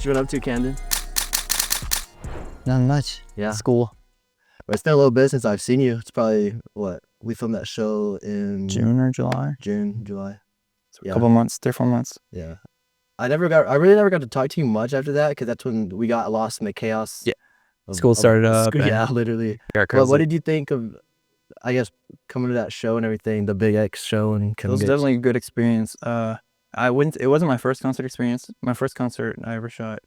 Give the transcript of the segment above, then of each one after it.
What you been up to, Camden? Not much. Yeah. School. It's been a little bit since I've seen you. It's probably, we filmed that show in June or July. July. A couple months, 3-4 months. Yeah. I really never got to talk to you much after that, because that's when we got lost in the chaos. Yeah. School started up. Yeah, literally. Well, What did you think of, I guess, coming to that show and everything, the Big X show? And it was definitely a good experience. It wasn't my first concert experience. My first concert I ever shot,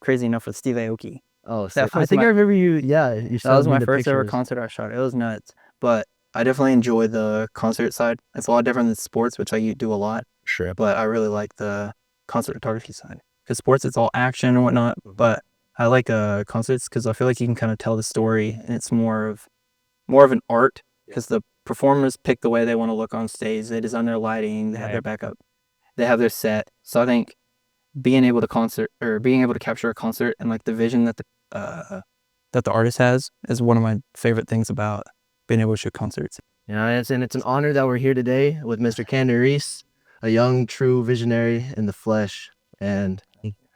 crazy enough, with Steve Aoki. Oh, so I think I remember you. Yeah, you that was my first pictures. ever concert I shot. It was nuts, but I definitely enjoy the concert side. It's a lot different than sports, which I do a lot. Sure. But I really like the concert photography side, because sports, it's all action and whatnot. But I like concerts because I feel like you can kind of tell the story, and it's more of an art, because the performers pick the way they want to look on stage. They design their lighting. They have their backup. They have their set. So I think being able to capture a concert and like the vision that the artist has is one of my favorite things about being able to shoot concerts. Yeah, it's an honor that we're here today with Mr. Camden Reese, a young, true visionary in the flesh. And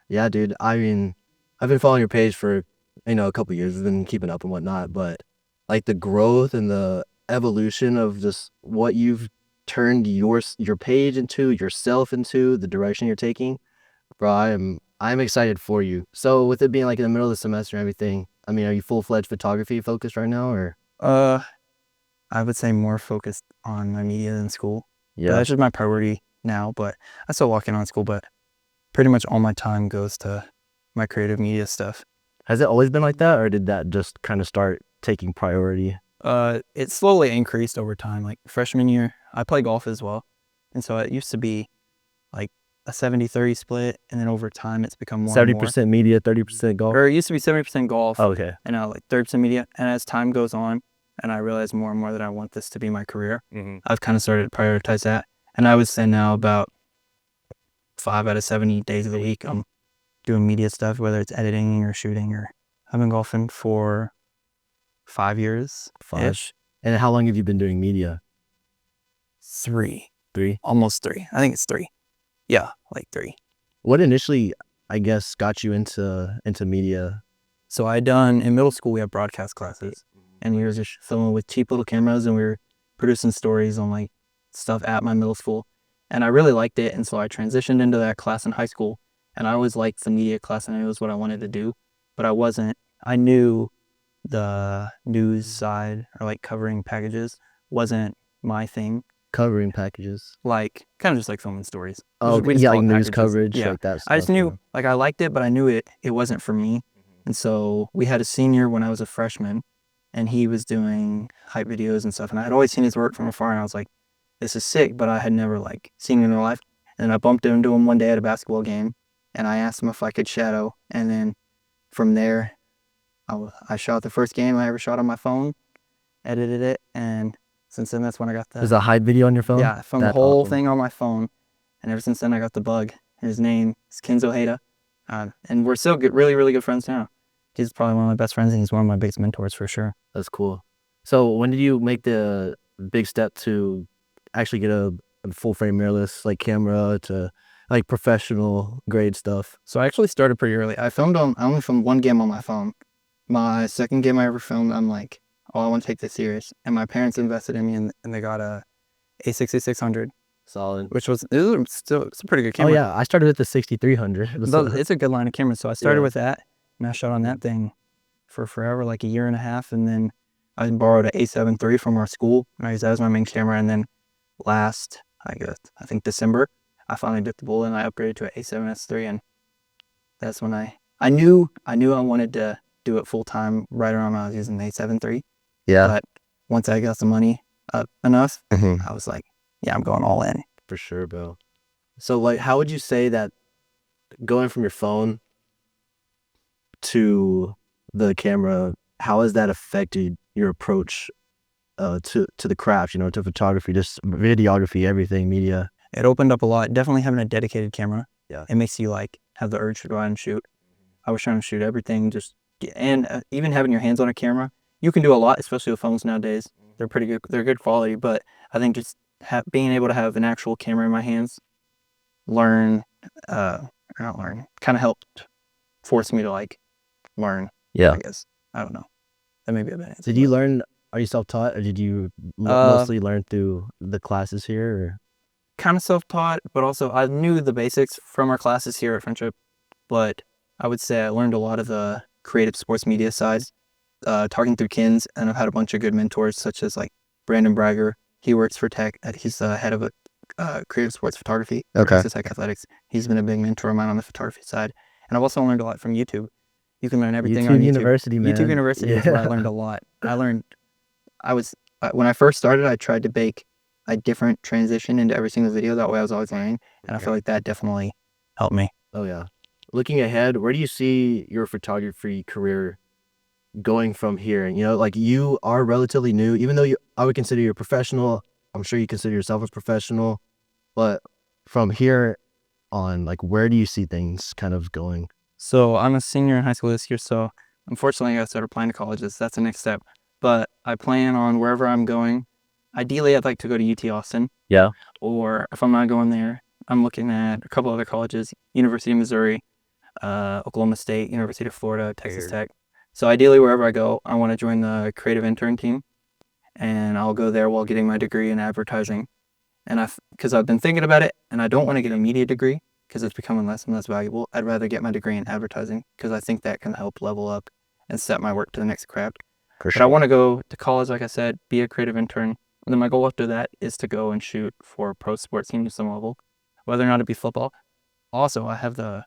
yeah, dude, I mean, I've been following your page for, a couple of years. I've been keeping up and whatnot, but like the growth and the evolution of just what you've turned your page into, yourself into, the direction you're taking, bro, I'm excited for you. So with it being like in the middle of the semester and everything, I mean, are you full-fledged photography focused right now, or? I would say more focused on my media than school. Yeah. But that's just my priority now, but I still walk in on school, but pretty much all my time goes to my creative media stuff. Has it always been like that, or did that just kind of start taking priority? It slowly increased over time. Like freshman year, I play golf as well. And so it used to be like a 70-30 split, and then over time it's become more 70% media, 30% golf? Or it used to be 70% golf. Oh, okay. And now like 30% media. And as time goes on, and I realize more and more that I want this to be my career, I've kind of started to prioritize that. And I would say now about 5 out of 7 days of the week, I'm doing media stuff, whether it's editing or shooting. Or I've been golfing for 5 years. 5. And how long have you been doing media? 3. 3? Almost 3. I think it's 3. Yeah, like 3. What initially, I guess, got you into media? So in middle school, we had broadcast classes, and we were just filming with cheap little cameras, and we were producing stories on like stuff at my middle school. And I really liked it, and so I transitioned into that class in high school. And I always liked the media class, and it was what I wanted to do. But I knew the news side, or like covering packages, wasn't my thing. Covering packages? Like, kind of just like filming stories. Oh, yeah, like news coverage, yeah. like that stuff. I just knew, like, I liked it, but I knew it wasn't for me. And so we had a senior when I was a freshman, and he was doing hype videos and stuff. And I had always seen his work from afar, and I was like, this is sick, but I had never like seen him in real life. And I bumped into him one day at a basketball game, and I asked him if I could shadow. And then from there, I shot the first game I ever shot on my phone, edited it, and since then that's when I got There's a hype video on your phone? Yeah, I filmed the whole thing on my phone, and ever since then I got the bug. His name is Kenzo Hayda, and we're still really, really good friends now. He's probably one of my best friends, and he's one of my biggest mentors for sure. That's cool. So when did you make the big step to actually get a full frame mirrorless like camera to like professional grade stuff? So I actually started pretty early. I only filmed one game on my phone. My second game I ever filmed, I'm like, oh, I want to take this serious. And my parents invested in me, and they got a 6600. Solid. Which it's a pretty good camera. Oh yeah, I started with the 6300. It's a good line of cameras. So I started with that, and I shot on that thing for forever, like a year and a half. And then I borrowed an A7 III from our school, and I used that as my main camera. And then I think December, I finally bit the bullet, and I upgraded to an A7S III. And that's when I knew I wanted to do it full time right around when I was using the A7 III. Yeah. But once I got the money up enough, I was like, yeah, I'm going all in. For sure, bro. So like, how would you say that going from your phone to the camera, how has that affected your approach to the craft, to photography, just videography, everything, media? It opened up a lot. Definitely having a dedicated camera. Yeah. It makes you like have the urge to go out and shoot. I was trying to shoot everything, and even having your hands on a camera, you can do a lot, especially with phones nowadays. They're pretty good. They're good quality, but I think just being able to have an actual camera in my hands, kind of helped forced me to like learn. Yeah. I guess. I don't know. That may be a bad answer. Did you learn? Are you self-taught, or did you mostly learn through the classes here? Or? Kind of self-taught, but also I knew the basics from our classes here at Friendship. But I would say I learned a lot of the creative sports media side, talking through Kins, and I've had a bunch of good mentors such as like Brandon Bragger. He works for Tech. He's the head of a creative sports photography for Texas Tech Athletics. He's been a big mentor of mine on the photography side, and I've also learned a lot from YouTube. You can learn everything on YouTube. University, man. YouTube University is where I learned a lot. When I first started, I tried to bake a different transition into every single video. That way I was always learning, and I feel like that definitely helped me. Oh yeah. Looking ahead, where do you see your photography career going from here? You know, like you are relatively new, even though I would consider you a professional. I'm sure you consider yourself a professional, but from here on, like, where do you see things kind of going? So I'm a senior in high school this year, so unfortunately I got to start applying to colleges. That's the next step. But I plan on wherever I'm going. Ideally, I'd like to go to UT Austin. Yeah. Or if I'm not going there, I'm looking at a couple other colleges: University of Missouri, Oklahoma State, University of Florida, Texas Tech. So ideally, wherever I go, I want to join the creative intern team, and I'll go there while getting my degree in advertising. And because I've been thinking about it, and I don't want to get a media degree because it's becoming less and less valuable. I'd rather get my degree in advertising because I think that can help level up and set my work to the next craft. But I want to go to college, like I said, be a creative intern. And then my goal after that is to go and shoot for pro sports team to some level, whether or not it be football. Also, I have the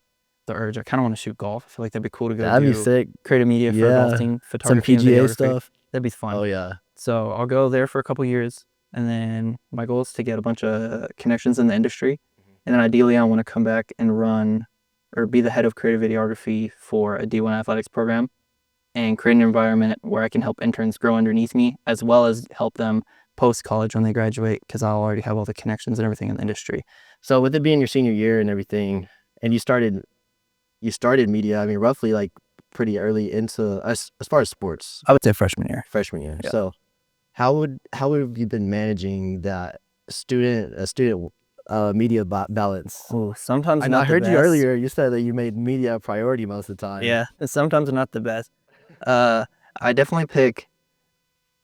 urge. I kind of want to shoot golf. I feel like that'd be cool to go That'd do be sick. creative media for a golf team, photography, some PGA and stuff. That'd be fun. Oh yeah. So I'll go there for a couple years, and then my goal is to get a bunch of connections in the industry. And then ideally, I want to come back and run or be the head of creative videography for a D1 athletics program and create an environment where I can help interns grow underneath me, as well as help them post-college when they graduate, because I'll already have all the connections and everything in the industry. So with it being your senior year and everything, and you started media, I mean, roughly like pretty early into, as far as sports. I would say freshman year. Yeah. So how have you been managing that student media balance? Oh, sometimes I heard you earlier. You said that you made media a priority most of the time. Yeah, it's sometimes not the best. I definitely pick.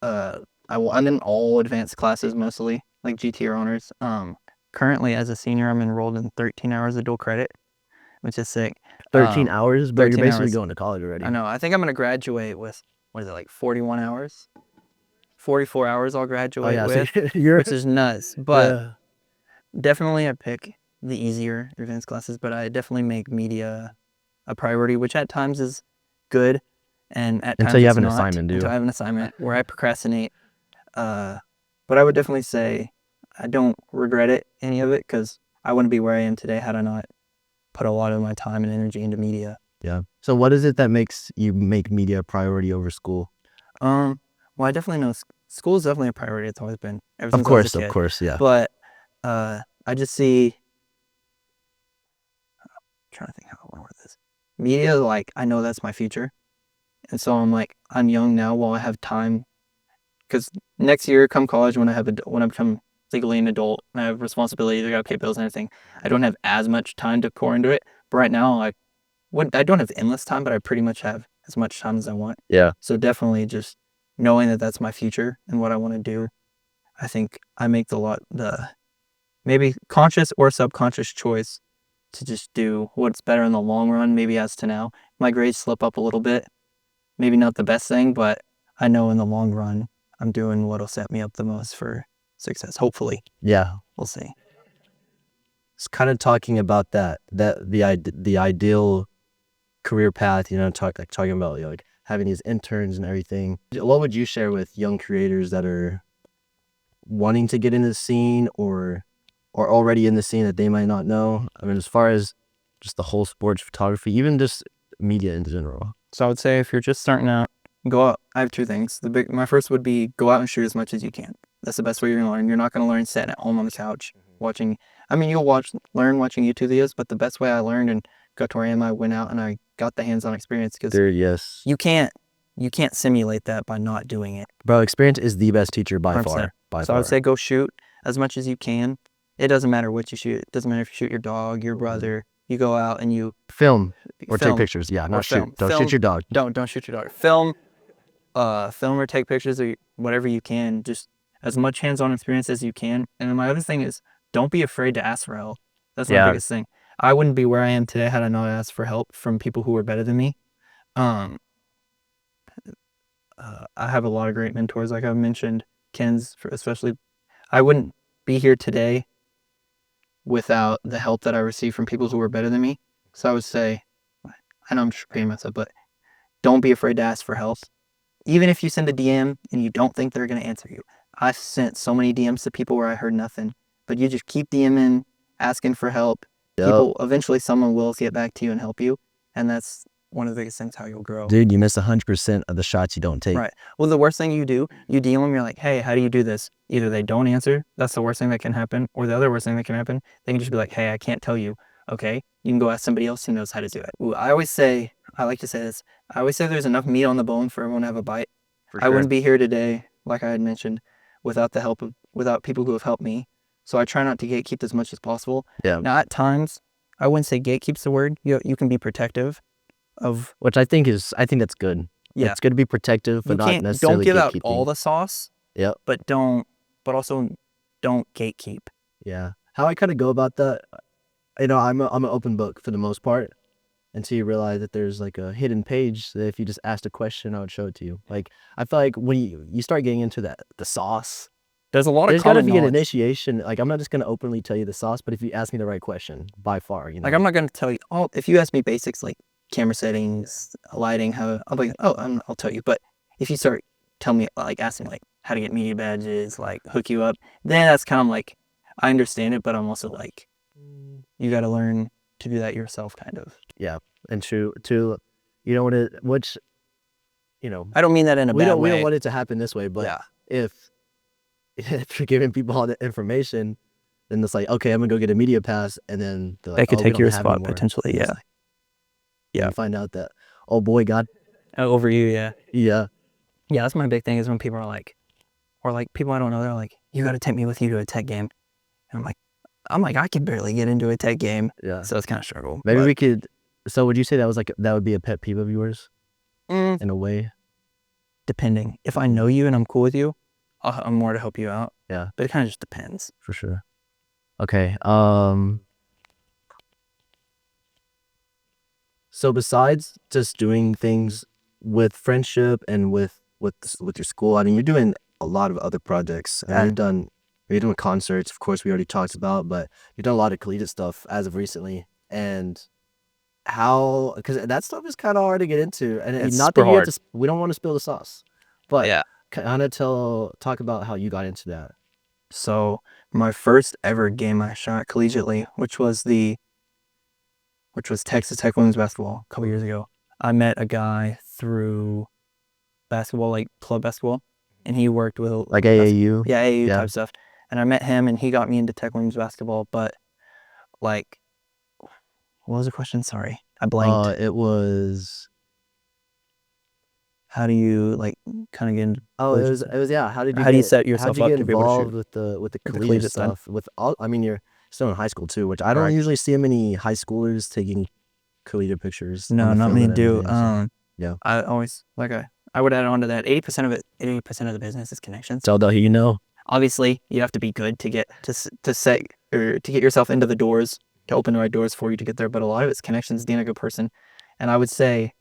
I'm in all advanced classes mostly, like GT or honors. Currently as a senior, I'm enrolled in 13 hours of dual credit, which is sick. 13 hours, but 13 you're basically hours. going to college already. I know. I think I'm gonna graduate with, what is it, like 41 hours? 44 hours I'll graduate with, so which is nuts. But definitely I pick the easier advanced classes, but I definitely make media a priority, which at times is good, and at times until you have an it's not, assignment due. Until I have an assignment where I procrastinate. But I would definitely say I don't regret any of it, because I wouldn't be where I am today had I not put a lot of my time and energy into media. Yeah. So what is it that makes you make media a priority over school? Well, I definitely know school is definitely a priority. It's always been. Ever since Of I was a kid. course, yeah. But I just see. I'm trying to think how I want to word this. Media, like, I know that's my future, and so I'm like, I'm young now while I have time, because next year, come college, when I become legally an adult and I have responsibilities, I gotta pay bills and everything, I don't have as much time to pour into it. But right now, I don't have endless time, but I pretty much have as much time as I want. Yeah. So definitely just knowing that that's my future and what I want to do, I think I make the maybe conscious or subconscious choice to just do what's better in the long run. Maybe as to now, my grades slip up a little bit, maybe not the best thing, but I know in the long run, I'm doing what'll set me up the most for success. Hopefully. Yeah. We'll see. It's kind of talking about the ideal career path, you know, talking about, you know, like having these interns and everything. What would you share with young creators that are wanting to get into the scene or already in the scene that they might not know? I mean, as far as just the whole sports photography, even just media in general. So I would say if you're just starting out, go out. I have two things. My first would be go out and shoot as much as you can. That's the best way you're going to learn. You're not going to learn sitting at home on the couch watching. I mean, you'll learn watching YouTube videos, but the best way I learned and got to where I am, I went out and I got the hands-on experience, because yes, you can't simulate that by not doing it. Bro, experience is the best teacher by 100%. far. So I would say go shoot as much as you can. It doesn't matter what you shoot. It doesn't matter if you shoot your dog, your brother, you go out and you Film or take film pictures. Yeah, or not film. shoot. Don't Film. shoot your dog. Don't shoot your dog. Film or take pictures or whatever you can. Just as much hands-on experience as you can. And then my other thing is don't be afraid to ask for help. That's my Yeah. biggest thing. I wouldn't be where I am today had I not asked for help from people who were better than me. I have a lot of great mentors, like I mentioned, Ken's especially. I wouldn't be here today without the help that I received from people who were better than me. So I would say, I know I'm repeating myself, but don't be afraid to ask for help. Even if you send a DM and you don't think they're going to answer you. I've sent so many DMs to people where I heard nothing, but you just keep DMing, asking for help. Yep. People, eventually someone will get back to you and help you. And that's one of the biggest things how you'll grow. Dude, you miss 100% of the shots you don't take. Right. Well, the worst thing you do, you DM them, you're like, hey, how do you do this? Either they don't answer, that's the worst thing that can happen, or the other worst thing that can happen, they can just be like, hey, I can't tell you. Okay, you can go ask somebody else who knows how to do it. Ooh, I like to say this, I always say there's enough meat on the bone for everyone to have a bite. For sure. I wouldn't be here today, like I had mentioned, without people who have helped me. So I try not to gatekeep as much as possible. Yeah. Now, at times, I wouldn't say gatekeep's the word. You can be protective of. Which I think that's good. Yeah. It's good to be protective, but not necessarily don't give out gatekeeping. all the sauce. Yep. But also don't gatekeep. Yeah. How I kind of go about that, I'm an open book for the most part until you realize that there's like a hidden page that if you just asked a question, I would show it to you. Like, I feel like when you start getting into the sauce, there's a lot there's of got to common be an knowledge. initiation. Like, I'm not just going to openly tell you the sauce, but if you ask me the right question, by far, Like, I'm not going to tell you all. If you ask me basics like camera settings, lighting, how, I'll be like, I'll tell you. But if you start telling me, like, asking like how to get media badges, like hook you up, then that's kind of like, I understand it, but I'm also like, you got to learn to do that yourself, kind of. Yeah. And to I don't mean that in a bad way. We don't want it to happen this way, but yeah. if you're giving people all the information, then it's like, okay, I'm gonna go get a media pass, and then they could take your spot potentially. Yeah. Yeah. You find out that, oh boy, God. Over you. Yeah. Yeah. Yeah. That's my big thing is when people are like, or like people I don't know, they're like, you got to take me with you to a tech game. And I'm like, I can barely get into a tech game. Yeah. So it's kind of struggle. Maybe we could. So would you say that would be a pet peeve of yours? In a way? Depending. If I know you and I'm cool with you, I'm more to help you out. Yeah. But it kind of just depends. For sure. Okay. So besides just doing things with friendship and with your school, I mean, you're doing a lot of other projects. And you're doing concerts, of course, we already talked about, but you've done a lot of collegiate stuff as of recently. And because that stuff is kind of hard to get into, and it's not that you have to, we don't want to spill the sauce, but yeah, kind of talk about how you got into that. So my first ever game I shot collegiately, which was Texas Tech women's basketball a couple years ago. I met a guy through basketball, like club basketball, and he worked with like AAU, AAU type stuff. And I met him, and he got me into Tech women's basketball. But like, what was the question? Sorry, I blanked. It was, how do you like kind of get into? It was yeah. How do you set yourself up to be able to shoot? with the collegiate stuff? With all, I mean, you're still in high school too, which I don't usually see many high schoolers taking collegiate pictures. No, not many do. Yeah, I always I would add on to that. 80% of the business is connections. Tell who you know. Obviously, you have to be good to get to get yourself into the doors, to open the right doors for you to get there. But a lot of it's connections, being a good person. And I would say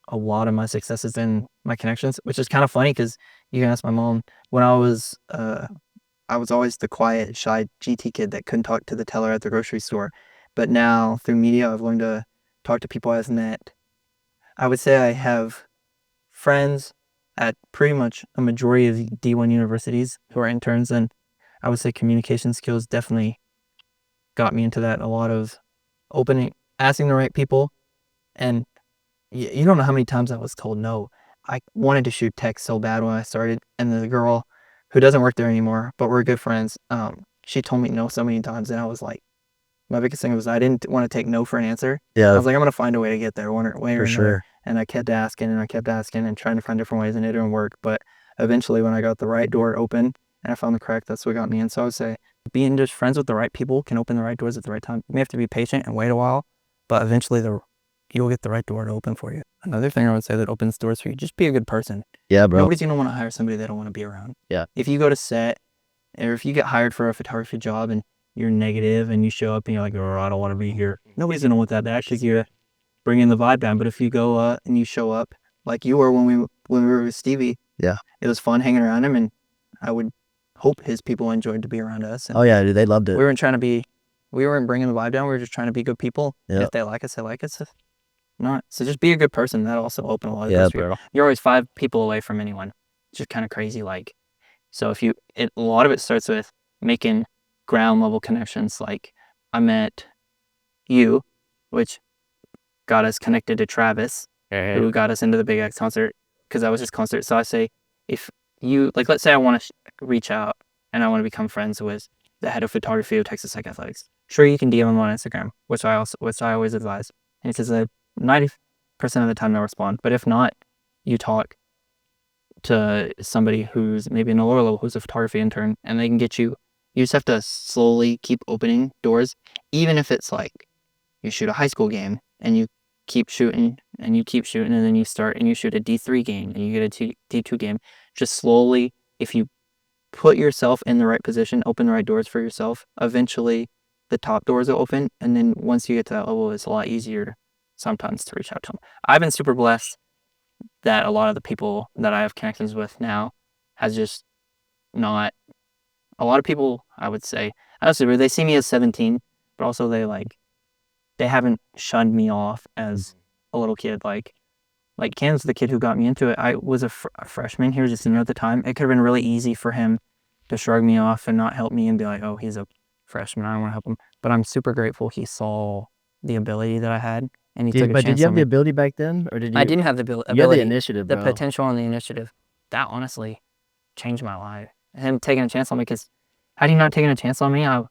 a lot of my success has been my connections, which is kind of funny because you can ask my mom. When I was always the quiet, shy GT kid that couldn't talk to the teller at the grocery store. But now through media, I've learned to talk to people I've met. I would say I have friends at pretty much a majority of D1 universities who are interns, and I would say communication skills definitely got me into that. A lot of asking the right people, and you don't know how many times I was told no. I wanted to shoot tech so bad when I started, and the girl who doesn't work there anymore, but we're good friends, she told me no so many times, and I was like, my biggest thing was I didn't want to take no for an answer. Yeah. I was like, I'm going to find a way to get there one way or another. Sure. And I kept asking and trying to find different ways, and it didn't work. But eventually when I got the right door open and I found the crack, that's what got me in. So I would say being just friends with the right people can open the right doors at the right time. You may have to be patient and wait a while, but eventually you'll get the right door to open for you. Another thing I would say that opens doors for you, just be a good person. Yeah, bro. Nobody's gonna want to hire somebody they don't want to be around. Yeah. If you go to set, or if you get hired for a photography job and you're negative and you show up and you're like, oh, I don't want to be here. Nobody's gonna want that back because you're bringing the vibe down. But if you go and you show up like you were when we were with Stevie, Yeah. it was fun hanging around him, and I would hope his people enjoyed to be around us. And Oh yeah, dude, they loved it. we weren't bringing the vibe down. We were just trying to be good people. Yeah. If they like us, they like us. If not, so just be a good person. That'll also open a lot of Yeah, doors for you. bro. You're always 5 people away from anyone. It's just kind of crazy. Like, so if a lot of it starts with making ground level connections. Like, I met you, which got us connected to Travis, who got us into the Big X concert, because that was his concert. So I say, if you, like, let's say I want to reach out and I want to become friends with the head of photography of Texas Tech Athletics. Sure, you can DM him on Instagram, which I always advise. And he says that 90% of the time they'll respond. But if not, you talk to somebody who's maybe in a lower level, who's a photography intern, and they can get you. You just have to slowly keep opening doors, even if it's like you shoot a high school game and you keep shooting and you keep shooting, and then you start and you shoot a D3 game and you get a D2 game. Just slowly, if you put yourself in the right position, open the right doors for yourself, eventually the top doors will open. And then once you get to that level, it's a lot easier sometimes to reach out to them. I've been super blessed that a lot of the people that I have connections with now has just not, a lot of people, I would say, honestly, they see me as 17, but also they haven't shunned me off as a little kid. Like Cam's the kid who got me into it. I was a freshman. He was a senior at the time. It could have been really easy for him to shrug me off and not help me and be like, oh, he's a freshman, I don't want to help him. But I'm super grateful he saw the ability that I had, and he took a chance on me. Did you have the ability back then, or did you? I didn't have the ability. You had the initiative, the bro. potential and the initiative. That honestly changed my life. Him taking a chance on me, because had he not taken a chance on me, I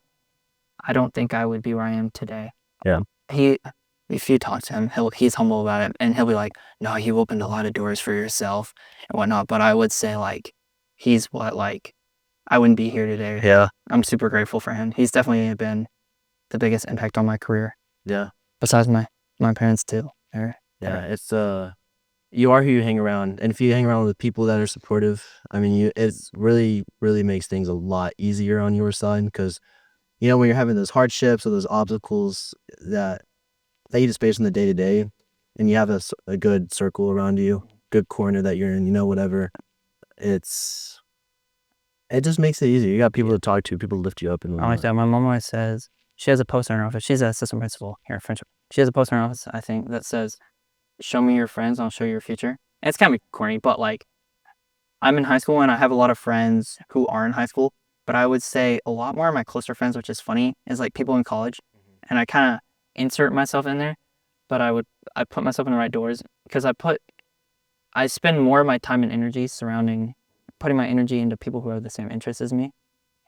don't think I would be where I am today. Yeah. If you talk to him, he's humble about it, and he'll be like, no, you opened a lot of doors for yourself and whatnot. But I would say, like, he's what, like, I wouldn't be here today. Yeah. I'm super grateful for him. He's definitely been the biggest impact on my career. Yeah. Besides my parents too. Yeah, it's you are who you hang around, and if you hang around with people that are supportive, I mean, it's really makes things a lot easier on your side, because you know when you're having those hardships or those obstacles that you just face in the day to day, and you have a good circle around you, good corner that you're in, you know, whatever, it just makes it easier. You got people to talk to, people to lift you up, and I like that. My mom always says, she has a poster in her office. She's an assistant principal here at Friendship. She has a poster in her office, I think, that says, show me your friends, I'll show you your future. And it's kind of corny, but like, I'm in high school and I have a lot of friends who are in high school, but I would say a lot more of my closer friends, which is funny, is like people in college. And I kind of insert myself in there, but I put myself in the right doors, because I spend more of my time and energy putting my energy into people who have the same interests as me.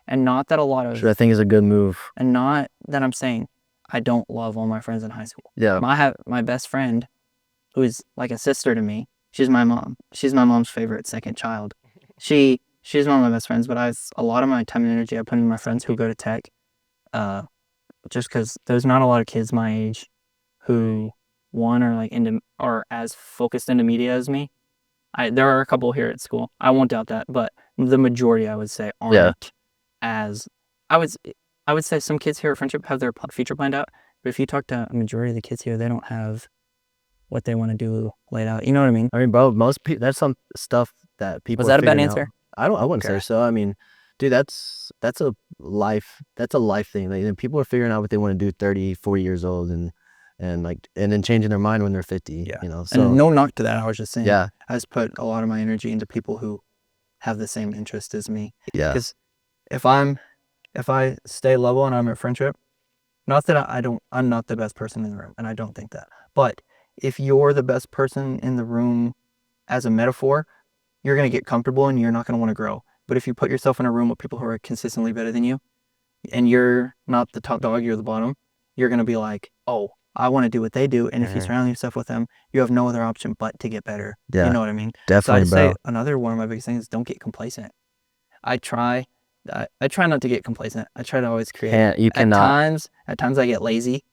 And not that a lot of, which I think is a good move. And not that I'm saying I don't love all my friends in high school. Yeah. I have my best friend, who is like a sister to me. She's my mom. She's my mom's favorite second child. She's one of my best friends, but a lot of my time and energy I put into my friends who go to tech, just because there's not a lot of kids my age who, one, are like or as focused into media as me. There are a couple here at school. I won't doubt that, but the majority, I would say, aren't as, I would say some kids here at Friendship have their future planned out, but if you talk to a majority of the kids here, they don't have what they want to do laid out. You know what I mean? I mean, bro, most people, that's some stuff that people. Was that a bad answer? I wouldn't say so. I mean, dude, that's a life thing. Like, people are figuring out what they want to do 30, 40 years old, and then changing their mind when they're 50. Yeah. You know, so and no knock to that. I was just saying. Yeah. I just put a lot of my energy into people who have the same interest as me. Yeah. Because if I stay level and I'm at Friendship, not that I'm not the best person in the room, and I don't think that. But if you're the best person in the room as a metaphor, you're going to get comfortable and you're not going to want to grow. But if you put yourself in a room with people who are consistently better than you, and you're not the top dog, you're the bottom, you're going to be like, oh, I want to do what they do. And if you surround yourself with them, you have no other option but to get better. Yeah. You know what I mean? Definitely, so I'd bro. say another one of my biggest things is don't get complacent. I try not to get complacent. I try to always create. You cannot. At times I get lazy,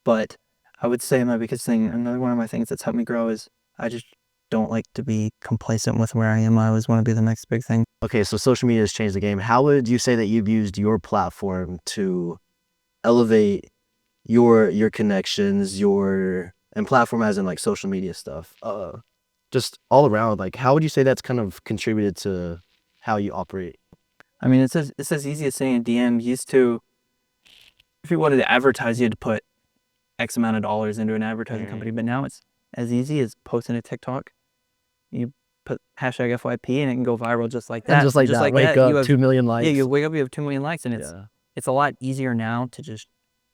but I would say my biggest thing, another one of my things that's helped me grow is I just don't like to be complacent with where I am. I always want to be the next big thing. Okay, so social media has changed the game. How would you say that you've used your platform to elevate your connections, and platform as in like social media stuff? Just all around, like how would you say that's kind of contributed to how you operate? I mean, it's as easy as saying DM. Used to, if you wanted to advertise, you had to put X amount of dollars into an advertising company, but now it's as easy as posting a TikTok. You put hashtag FYP and it can go viral just like that. And just like that, wake up, you have 2 million likes. Yeah, you wake up, you have 2 million likes, and it's a lot easier now to just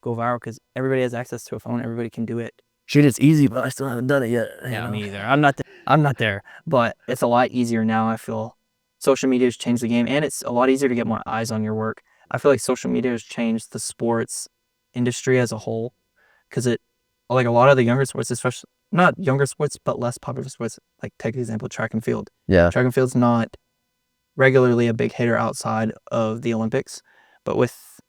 go viral because everybody has access to a phone. Everybody can do it. Shoot, it's easy, but I still haven't done it yet. Yeah, me either. I'm not there, but it's a lot easier now. I feel social media has changed the game, and it's a lot easier to get more eyes on your work. I feel like social media has changed the sports industry as a whole because like a lot of the younger sports, especially not younger sports, but less popular sports, like take the example track and field. Yeah. Track and field's not regularly a big hitter outside of the Olympics, but with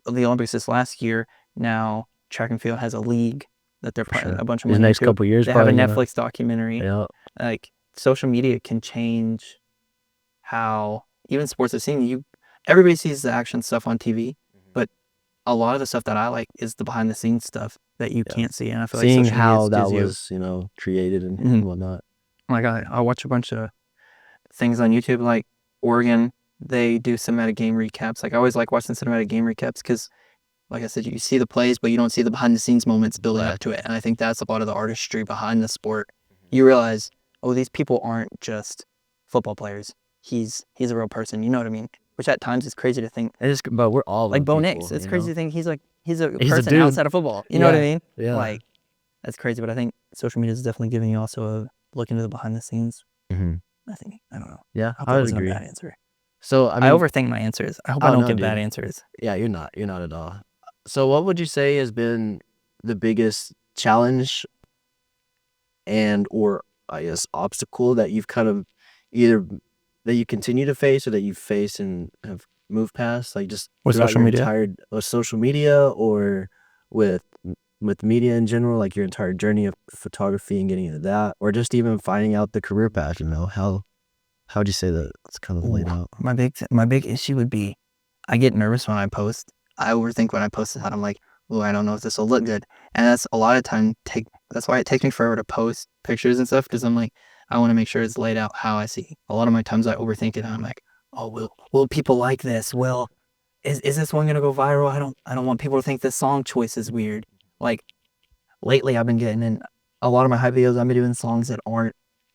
the Olympics this last year, now track and field has a league that they're putting a bunch of money These next into. couple years, They have a probably, Netflix documentary. Yeah. Like social media can change how even sports are seen. Everybody sees the action stuff on TV, but a lot of the stuff that I like is the behind the scenes stuff that you can't see. And I feel like seeing social how media that gives you- was, created and whatnot. like I watch a bunch of things on YouTube, like Oregon, they do cinematic game recaps. Like I always like watching cinematic game recaps because, like I said, you see the plays, but you don't see the behind the scenes moments building up to it. And I think that's a lot of the artistry behind the sport. You realize, oh, these people aren't just football players. He's a real person. You know what I mean? Which at times is crazy to think. But we're all Like Bo people, Nix, it's crazy to think he's a a person dude. outside of football. You know what I mean? Yeah. Like that's crazy. But I think social media is definitely giving you also a look into the behind the scenes. Mm-hmm. I don't know. Yeah, I hope I that would wasn't agree. a bad answer. So I overthink my answers. I hope I Oh, don't no, give dude. bad answers. Yeah, you're not at all. So what would you say has been the biggest challenge or I guess obstacle that you've kind of either that you continue to face or that you've faced and have moved past, like just With throughout social your media? entire social media or with media in general, like your entire journey of photography and getting into that, or just even finding out the career path, how'd you say that it's kind of laid out? My big issue would be I get nervous when I post. I overthink when I post it. I'm like, oh, I don't know if this will look good. And that's a lot of time that's why it takes me forever to post pictures and stuff, because I'm like, I want to make sure it's laid out how I see. A lot of my times I overthink it and I'm like, oh, will people like this? Is this one gonna go viral? I don't want people to think this song choice is weird. Like lately I've been getting in a lot of my hype videos, I've been doing songs that aren't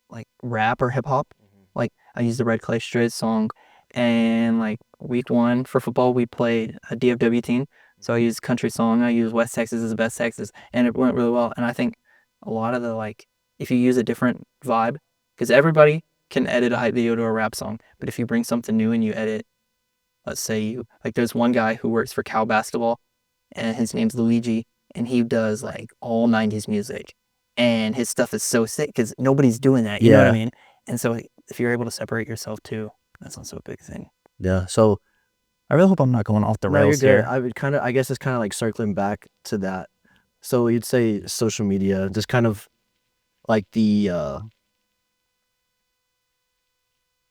like rap or hip hop. Like I used the Red Clay Strays song, and like week 1 for football we played a DFW team. So I used country song, I used West Texas is the best Texas, and it went really well. And I think a lot of the if you use a different vibe, because everybody can edit a hype video to a rap song, but if you bring something new and you edit, let's say there's one guy who works for Cal Basketball, and his name's Luigi, and he does like all 90s music, and his stuff is so sick because nobody's doing that. You know what I mean? And so if you're able to separate yourself too, that's also a big thing. Yeah. So I really hope I'm not going off the rails you're here. good. I guess it's kind of like circling back to that. So you'd say social media, just kind of like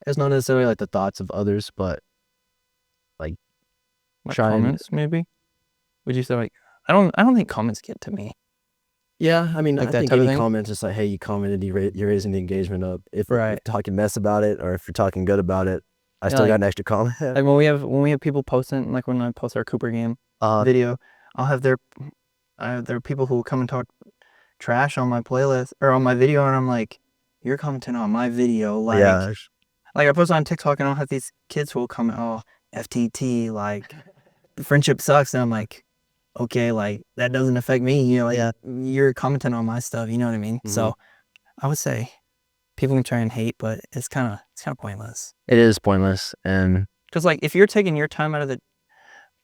it's not necessarily like the thoughts of others, but like comments maybe? Would you say I don't think comments get to me. Yeah, I mean, Like I that think type of any thing? comment, just like, hey, you commented, you're raising the engagement up. If Right. you're talking mess about it or if you're talking good about it, I Yeah, still got an extra comment. Like when we have people posting, like when I post our Cooper game video, I have there are people who will come and talk trash on my playlist or on my video, and I'm like, you're commenting on my video, like Yeah. I post on TikTok and I'll have these kids who will comment, oh, FTT, like friendship sucks, and I'm like, okay, like that doesn't affect me, you're commenting on my stuff, you know what I mean? So I would say people can try and hate, but it's kind of pointless. It is pointless, and Because if you're taking your time out of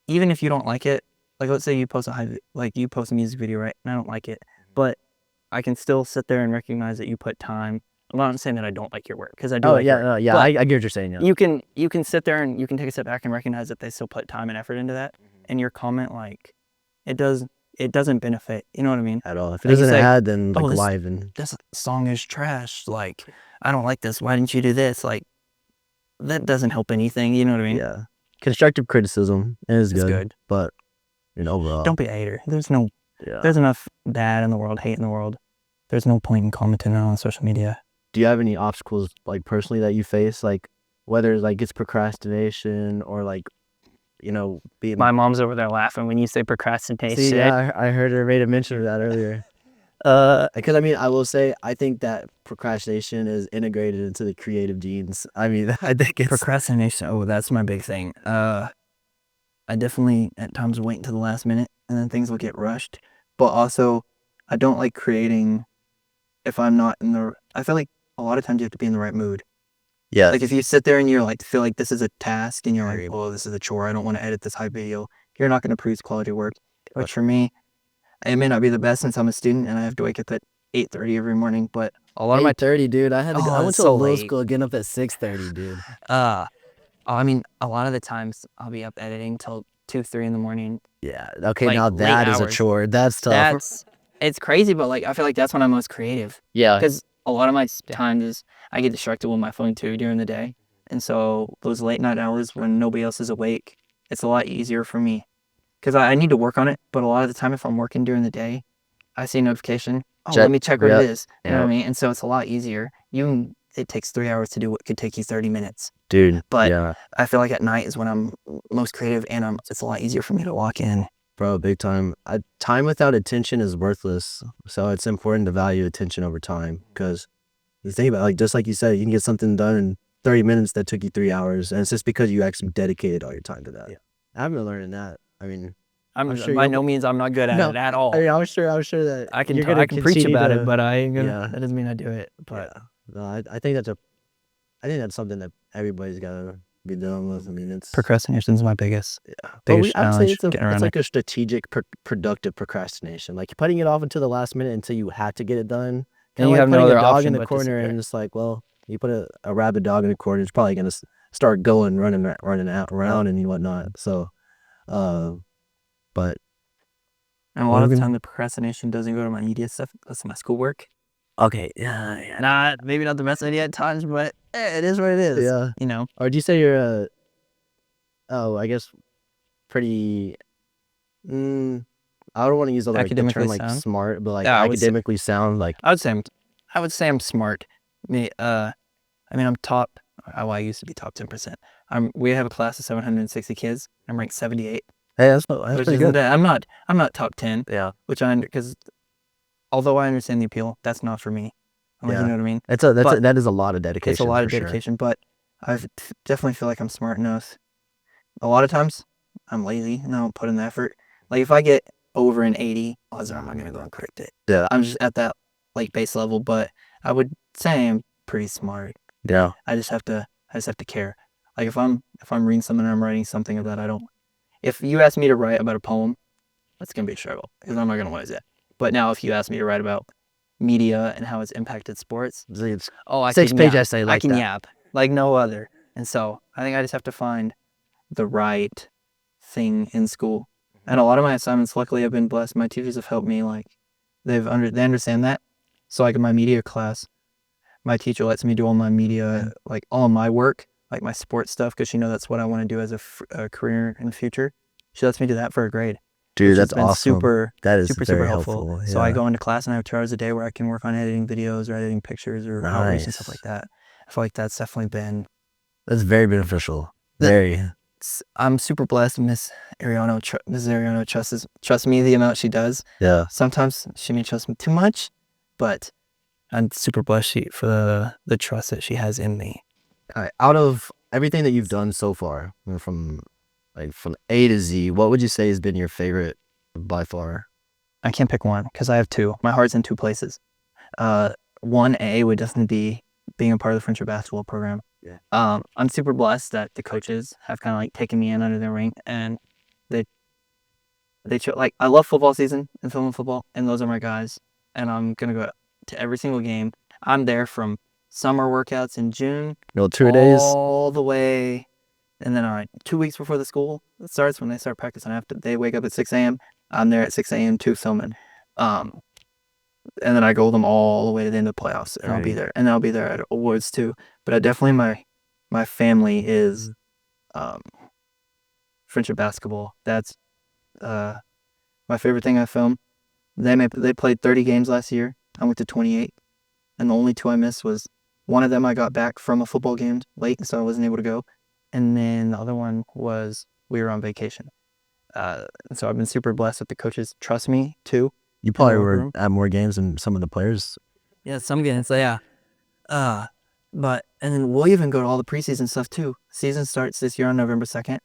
even if you don't like it, like let's say you post you post a music video, right? And I don't like it, but I can still sit there and recognize that you put time. I'm not saying that I don't like your work, because I do like your work. yeah, But I get what you're saying. Yeah. you can sit there and you can take a step back and recognize that they still put time and effort into that. And your comment, it does it doesn't benefit. You know what I mean? At all. If it Like you doesn't say, add, then like "Oh, why even? this song is trash. Like, I don't like this. Why didn't you do this?" Like, that doesn't help anything. You know what I mean? Yeah. Constructive criticism is It's good, good. but overall, Don't be a hater. There's yeah. enough bad in the world, hate in the world. There's no point in commenting on social media. Do you have any obstacles like personally that you face, like whether like it's procrastination or like being? My mom's over there laughing when you say procrastination. See, yeah, I heard her made a mention of that earlier. Because I mean, I will say I think that procrastination is integrated into the creative genes. I mean, I think it's Procrastination. Oh, that's my big thing. I definitely at times wait until the last minute and then things will get rushed. But also, I don't like creating if I'm not in the. I feel like a lot of times you have to be in the right mood. yeah, Like if you sit there and you're like feel like this is a task and you're like, oh, this is a chore. I don't want to edit this high video. You're not going to produce quality work. Which for me, it may not be the best since I'm a student and I have to wake up at 8:30 every morning. But a lot of my 8:30, dude. I Oh, went it's to a so little late. school, getting up at 6:30, dude. I mean, a lot of the times I'll be up editing till 2, 3 in the morning. Yeah. Okay, Like, now late that is a hours. chore. That's tough. It's crazy, but like I feel like that's when I'm most creative Yeah. because a lot of my times is I get distracted with my phone too during the day, and so those late night hours when nobody else is awake, it's a lot easier for me because I need to work on it. But a lot of the time, if I'm working during the day, I see a notification. Oh, Check. let me check what Yep. it is. You know what I mean? And so it's a lot easier. It takes 3 hours to do what could take you 30 minutes. Dude. But yeah, I feel like at night is when I'm most creative and it's a lot easier for me to walk in. bro, big time. Time without attention is worthless. So it's important to value attention over time because you think about it, like just like you said, you can get something done in 30 minutes that took you 3 hours, and it's just because you actually dedicated all your time to that. Yeah. I've been learning that. I mean, I'm sure by you'll- no means I'm not good at No, it at all. I mean, I'm sure that I can you're gonna preach continue about to- it, but I ain't gonna. Yeah. That doesn't mean I do it. But Yeah. No, I think that's something that everybody's gotta be dealing with. I mean, it's procrastination is my biggest But biggest I would say challenge. it's Getting around like a strategic, productive procrastination. Like putting it off until the last minute until you have to get it done. And Kinda you like have no putting other a dog option in the but to corner sit there. and just like, well, you put a rabid dog in the corner, it's probably gonna start going, running out around and whatnot. So, but And a lot of the time, the procrastination doesn't go to my media stuff. That's my schoolwork. okay, yeah, Maybe not the best idea at times, but it is what it is. yeah. You know. Or do you say you're I guess pretty. I don't want to use the Academically term like sound? smart, but like Yeah, I would say- academically sound. Like I would say I'm smart. I mean, I'm top. Well, I used to be top 10%. We have a class of 760 kids. I'm ranked 78. hey, that's Which pretty isn't good. bad. I'm not top 10. Yeah, Because although I understand the appeal, that's not for me. Like, Yeah. you know what I mean? that is a lot of dedication. It's a lot of for sure. dedication, but I definitely feel like I'm smart enough. A lot of times, I'm lazy and I don't put in the effort. Like if I get over an 80, odds are I'm not gonna go and correct it. Yeah, I'm just at that like base level, but I would say I'm pretty smart. yeah, I just have to care. Like if I'm reading something or I'm writing something that I don't. If you ask me to write about a poem, that's gonna be a struggle because I'm not gonna want to do that. But now if you ask me to write about media and how it's impacted sports, it's I 6-page can essay like I can that. yap like no other. And so I think I just have to find the right thing in school. And a lot of my assignments, luckily, I've been blessed. My teachers have helped me. Like they understand that. So like in my media class, my teacher lets me do all my media, like all my work, like my sports stuff, because she knows that's what I want to do as a career in the future. She lets me do that for a grade. Dude, which has that's been awesome. Super, That is super very helpful. helpful. So I yeah. go into class and I have 2 hours a day where I can work on editing videos or editing pictures or outreach and stuff Nice. like that. I feel like that's definitely been. That's very beneficial. The- Very. I'm super blessed. Mrs. Ariano trusts me the amount she does. Yeah. Sometimes she may trust me too much, but I'm super blessed for the trust that she has in me. All right. Out of everything that you've done so far, from A to Z, what would you say has been your favorite by far? I can't pick one because I have two. My heart's in two places. 1A would definitely be being a part of the friendship basketball program. Yeah. I'm super blessed that the coaches have kind of like taken me in under their wing, and they like I love football season and film and football, and those are my guys. And I'm gonna go to every single game. I'm there from summer workouts in June, No, 2 days. all the way, and then all right, 2 weeks before the school starts when they start practicing. They wake up at 6 a.m. I'm there at 6 a.m. too filming. And then I go with them all the way to the end of the playoffs, and I'll be there. And I'll be there at awards too. But I definitely my family is friendship basketball. That's my favorite thing I film. They played 30 games last year. I went to 28, and the only 2 I missed was one of them I got back from a football game late, so I wasn't able to go, and then the other one was we were on vacation. So I've been super blessed that the coaches trust me too. You probably were at more games than some of the players. Yeah, some games. So yeah. But and then we'll even go to all the preseason stuff too. Season starts this year on November 2nd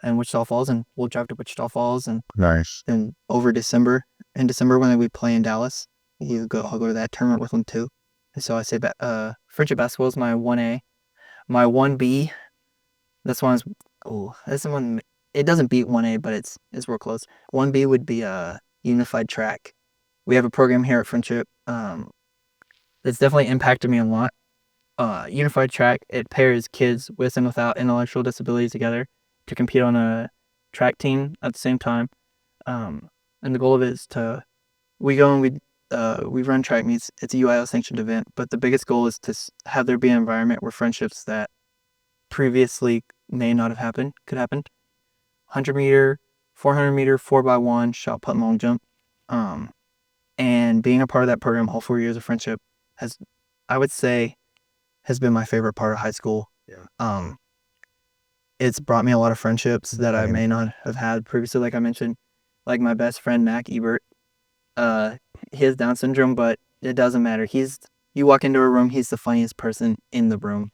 in Wichita Falls, and we'll drive to Wichita Falls, and Nice. then over in December when we play in Dallas, I'll go to that tournament with them too. And so I say friendship basketball is my 1A. My 1B, this one is this one, it doesn't beat 1A, but it's real close. 1B would be unified track. We have a program here at Friendship that's definitely impacted me a lot. Unified track, it pairs kids with and without intellectual disabilities together to compete on a track team at the same time. And the goal of it is we go and we run track meets. It's a UIL sanctioned event, but the biggest goal is to have there be an environment where friendships that previously may not have happened could happen. 100 meter, 400 meter, 4x1 shot put and long jump. And being a part of that program all 4 years of friendship I would say has been my favorite part of high school. Yeah. It's brought me a lot of friendships that I may not have had previously, like I mentioned. Like my best friend, Mac Ebert. He has Down syndrome, but it doesn't matter. You walk into a room, he's the funniest person in the room.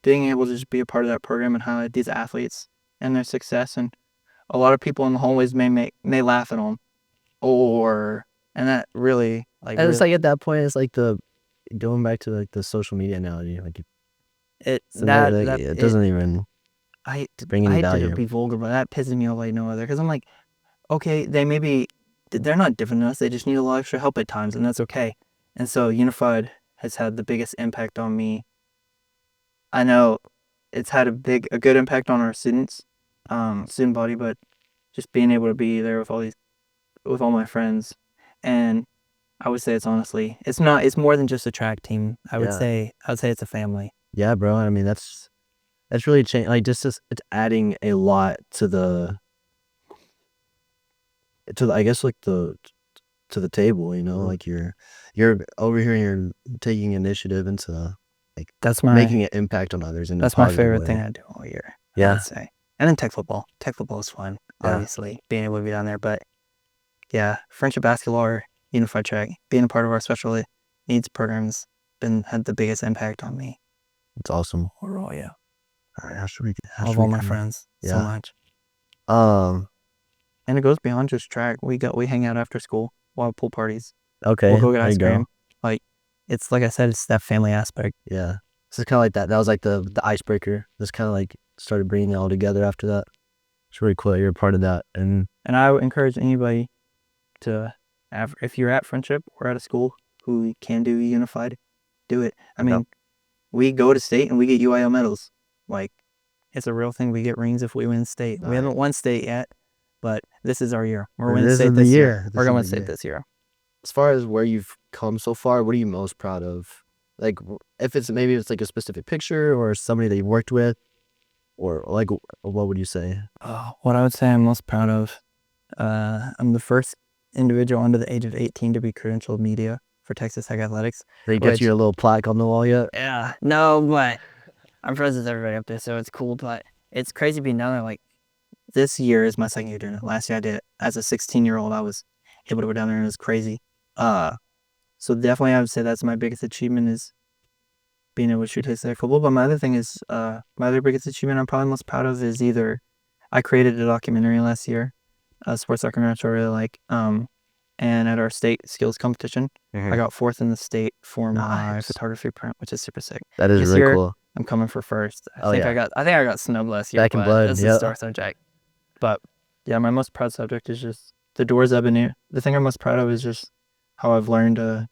Being able to just be a part of that program and highlight these athletes and their success, and a lot of people in the hallways may laugh at them, and that really and it's like at that point, it's like going back to like the social media analogy, like it doesn't even bring any value. I hate to be vulgar, but that pisses me off like no other. Because I'm like, okay, they're not different than us. They just need a lot of extra help at times, and that's okay. And so Unified has had the biggest impact on me. I know it's had a good impact on our student body, but just being able to be there with all my friends, and I would say it's more than just a track team. I would say it's a family. Yeah, bro. I mean, that's really changed. Like it's adding a lot to I guess like to the table, you know, like you're over here and you're taking initiative into like making an impact on others. And that's my favorite thing I do all year. Yeah. I would say. And then tech football is fun, obviously, being able to be down there. But yeah, friendship basketball or unified track, being a part of our special needs programs had the biggest impact on me. It's awesome. Overall, yeah. All right, I love all my friends so much. And it goes beyond just track. We hang out after school. We'll have pool parties. Okay. We'll go get ice cream. Like it's like I said, it's that family aspect. Yeah. So it's kind of like that. That was like the icebreaker. Just kind of like started bringing it all together after that. It's really cool that you're a part of that. And I would encourage anybody to if you're at Friendship or at a school who can do unified, do it. I mean, we go to state and we get UIL medals. Like, it's a real thing. We get rings if we win state. We haven't won state yet, but this is our year. We're winning state this year. We're going to win state this year. As far as where you've come so far, what are you most proud of? Like, if it's like a specific picture or somebody that you worked with, or like, what would you say? What I would say I'm most proud of, I'm the first individual under the age of 18 to be credentialed media for Texas Tech Athletics. They get you a little plaque on the wall yet? Yeah, no, but I'm friends with everybody up there, so it's cool. But it's crazy being down there. Like, this year is my second year doing it. Last year I did it as a 16-year-old. I was able to go down there, and it was crazy. So definitely I would say that's my biggest achievement is being able to shoot Texas Tech football. But my other thing is, my other biggest achievement I'm probably most proud of is either I created a documentary last year, a sports documentary I really like, and at our state skills competition, I got 4th in the state for my photography print, which is super sick. That is really cool. I'm coming for first. I think I got snubbed last year. Back in blood. This is star subject. But yeah, my most proud subject is just the doors I've been. The thing I'm most proud of is just how I've learned to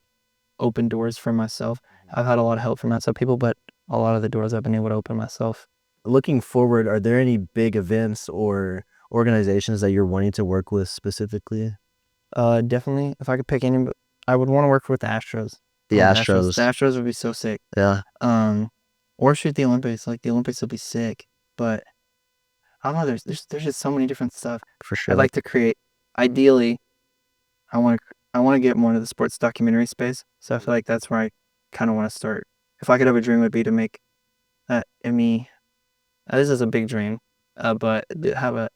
open doors for myself. I've had a lot of help from outside people, but a lot of the doors I've been able to open myself. Looking forward, are there any big events or organizations that you're wanting to work with specifically? Definitely. If I could pick any, I would want to work with the Astros. The Astros. The Astros would be so sick. Yeah. Or shoot the Olympics. Like the Olympics would be sick. But I don't know. There's just so many different stuff. For sure. I'd like to create. Ideally, I want to get more into the sports documentary space. So I feel like that's where I kind of want to start. If I could have a dream, it would be to make that Emmy. This is a big dream. But have I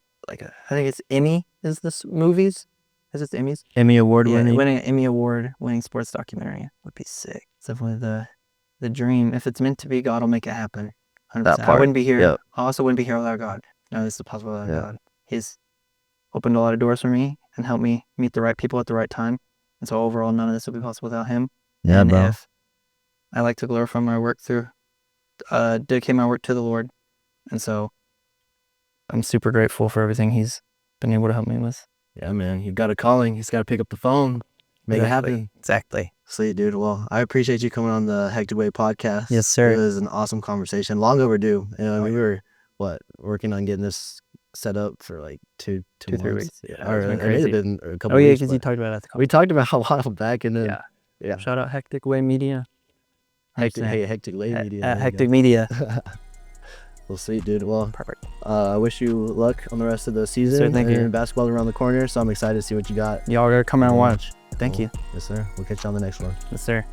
think it's Emmy. Is this movies? Is it Emmys? Emmy Award Yeah, winning. winning an Emmy Award winning sports documentary would be sick. It's definitely the dream. If it's meant to be, God will make it happen. 100%. That part. I wouldn't be here. Yep. I also wouldn't be here without God. No, this is possible without Yeah. God. He's opened a lot of doors for me and helped me meet the right people at the right time. And so overall, none of this would be possible without him. Yeah, and bro. if I like to glorify my work through, dedicate my work to the Lord. And so I'm super grateful for everything he's been able to help me with. Yeah, man. You've got a calling. He's got to pick up the phone. Make it happen. Exactly. Sweet, dude. Well, I appreciate you coming on the Hectic Way podcast. Yes, sir. It was an awesome conversation. Long overdue. You know, Oh, we were, working on getting this set up for like two 2-3 months. weeks. Yeah, Or it's been it may have crazy. been a couple Oh, yeah, weeks. because you but talked about it at the we talked about a while back, and then yeah. Shout out Hectic Way Media. Hectic 100%. Hectic Way Media. At there you Hectic go. Media. Well, sweet, dude. Well, Perfect. I wish you luck on the rest of the season. Sir, thank you. And basketball around the corner, so I'm excited to see what you got. Y'all gotta come out and Yeah. watch. Thank you. Yes, sir. We'll catch you on the next one. Yes, sir.